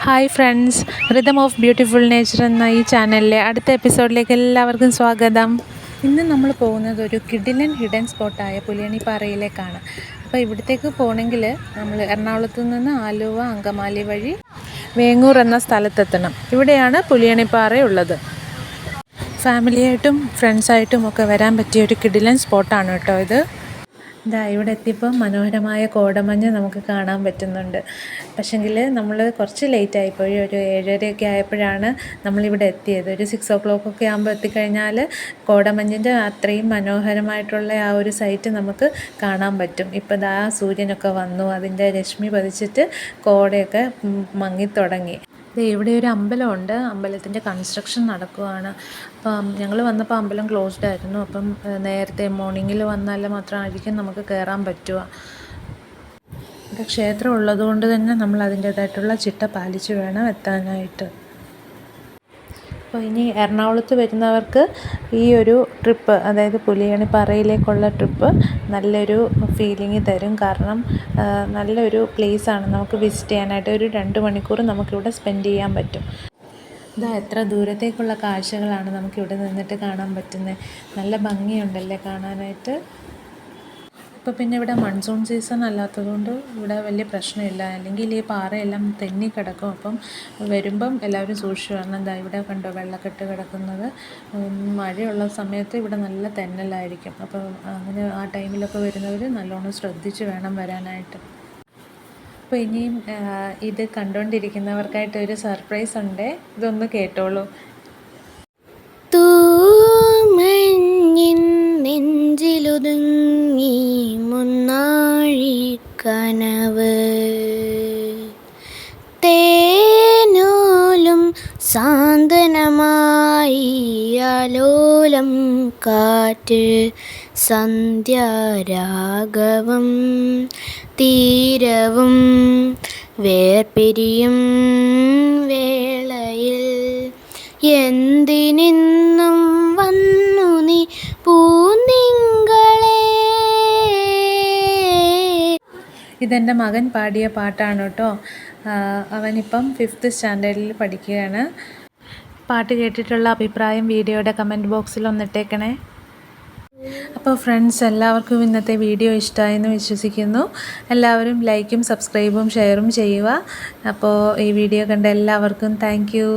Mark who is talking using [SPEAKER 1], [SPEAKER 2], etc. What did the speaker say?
[SPEAKER 1] Hi friends, rhythm of beautiful nature എന്ന ഈ ചാനലിലെ അടുത്ത എപ്പിസോഡിലേക്ക് എല്ലാവർക്കും സ്വാഗതം. ഇന്ന് നമ്മൾ പോകുന്നത് ഒരു കിടിലൻ ഹിഡൻ സ്പോട്ടായ പുലിയണിപ്പാറയിലേക്കാണ്. അപ്പോൾ ഇവിടത്തേക്ക് പോകണമെങ്കിൽ നമ്മൾ എറണാകുളത്ത് നിന്ന് ആലുവ അങ്കമാലി വഴി വേങ്ങൂർ എന്ന സ്ഥലത്തെത്തണം. ഇവിടെയാണ് പുലിയണിപ്പാറയുള്ളത്. ഫാമിലിയായിട്ടും ഫ്രണ്ട്സായിട്ടും ഒക്കെ വരാൻ പറ്റിയ ഒരു കിടിലൻ സ്പോട്ടാണ് കേട്ടോ ഇത്. ഇവിടെ എത്തിയപ്പോൾ മനോഹരമായ കോടമഞ്ഞ് നമുക്ക് കാണാൻ പറ്റുന്നുണ്ട്. പക്ഷെങ്കിൽ നമ്മൾ കുറച്ച് ലേറ്റായിപ്പോയി. ഒരു 7:30 ആയപ്പോഴാണ് നമ്മളിവിടെ എത്തിയത്. ഒരു 6 ആകുമ്പോൾ എത്തിക്കഴിഞ്ഞാൽ കോടമഞ്ഞിൻ്റെ അത്രയും മനോഹരമായിട്ടുള്ള ആ ഒരു സൈറ്റ് നമുക്ക് കാണാൻ പറ്റും. ഇപ്പോൾ സൂര്യനൊക്കെ വന്നു, അതിൻ്റെ രശ്മി പതിച്ചിട്ട് കോടയൊക്കെ മങ്ങിത്തുടങ്ങി. ഇവിടെ ഒരു അമ്പലമുണ്ട്. അമ്പലത്തിൻ്റെ കൺസ്ട്രക്ഷൻ നടക്കുകയാണ്. അപ്പം ഞങ്ങൾ വന്നപ്പോൾ അമ്പലം ക്ലോസ്ഡ് ആയിരുന്നു. അപ്പം നേരത്തെ മോർണിംഗിൽ വന്നാൽ മാത്രമായിരിക്കും നമുക്ക് കയറാൻ പറ്റുക. ഇവിടെ ക്ഷേത്രം ഉള്ളതുകൊണ്ട് തന്നെ നമ്മൾ അതിൻ്റേതായിട്ടുള്ള ചിട്ട പാലിച്ച് വേണം എത്താനായിട്ട്. അപ്പോൾ ഇനി എറണാകുളത്ത് വരുന്നവർക്ക് ഈ ഒരു ട്രിപ്പ്, അതായത് പുലിയണിപ്പാറയിലേക്കുള്ള ട്രിപ്പ് നല്ലൊരു ഫീലിംഗ് തരും. കാരണം നല്ലൊരു പ്ലേസാണ് നമുക്ക് വിസിറ്റ് ചെയ്യാനായിട്ട്. ഒരു 2 മണിക്കൂർ നമുക്കിവിടെ സ്പെൻഡ് ചെയ്യാൻ പറ്റും. എത്ര ദൂരത്തേക്കുള്ള കാഴ്ചകളാണ് നമുക്കിവിടെ നിന്നിട്ട് കാണാൻ പറ്റുന്നത്. നല്ല ഭംഗിയുണ്ടല്ലേ കാണാനായിട്ട്. ഇപ്പോൾ പിന്നെ ഇവിടെ മൺസൂൺ സീസൺ അല്ലാത്തതുകൊണ്ട് ഇവിടെ വലിയ പ്രശ്നമില്ല. അല്ലെങ്കിൽ ഈ പാറയെല്ലാം തെന്നി കിടക്കും. അപ്പം വരുമ്പം എല്ലാവരും സൂക്ഷിച്ചു വരണം. ഇവിടെ കണ്ടോ വെള്ളക്കെട്ട് കിടക്കുന്നത്. മഴയുള്ള സമയത്ത് ഇവിടെ നല്ല തെന്നലായിരിക്കും. അപ്പോൾ അങ്ങനെ ആ ടൈമിലൊക്കെ വരുന്നവർ നല്ലോണം ശ്രദ്ധിച്ച് വേണം വരാനായിട്ട്. അപ്പോൾ ഇനിയും ഇത് കണ്ടുകൊണ്ടിരിക്കുന്നവർക്കായിട്ട് ഒരു സർപ്രൈസ് ഉണ്ട്. ഇതൊന്ന് കേട്ടോളൂ.
[SPEAKER 2] നെഞ്ചിലൊതുങ്ങി മുന്നാഴിക്കനവ് തേനോലും സാന്ത്വനമായി ആലോലം കാറ്റ് സന്ധ്യാരാഗവും തീരവും വേർപിരിയും വേളയിൽ എന്തിനിന്നും വന്നു നീ പൂന്തിങ്കളേ.
[SPEAKER 1] ഇതെൻ്റെ മകൻ പാടിയ പാട്ടാണ് കേട്ടോ. അവനിപ്പം 5th സ്റ്റാൻഡേർഡിൽ പഠിക്കുകയാണ്. പാട്ട് കേട്ടിട്ടുള്ള അഭിപ്രായം വീഡിയോയുടെ കമൻറ്റ് ബോക്സിൽ ഒന്നിട്ടേക്കണേ. അപ്പോൾ ഫ്രണ്ട്സ്, എല്ലാവർക്കും ഇന്നത്തെ വീഡിയോ ഇഷ്ടമായെന്ന് വിശ്വസിക്കുന്നു. എല്ലാവരും ലൈക്കും സബ്സ്ക്രൈബും ഷെയറും ചെയ്യുക. അപ്പോൾ ഈ വീഡിയോ കണ്ട എല്ലാവർക്കും താങ്ക് യു.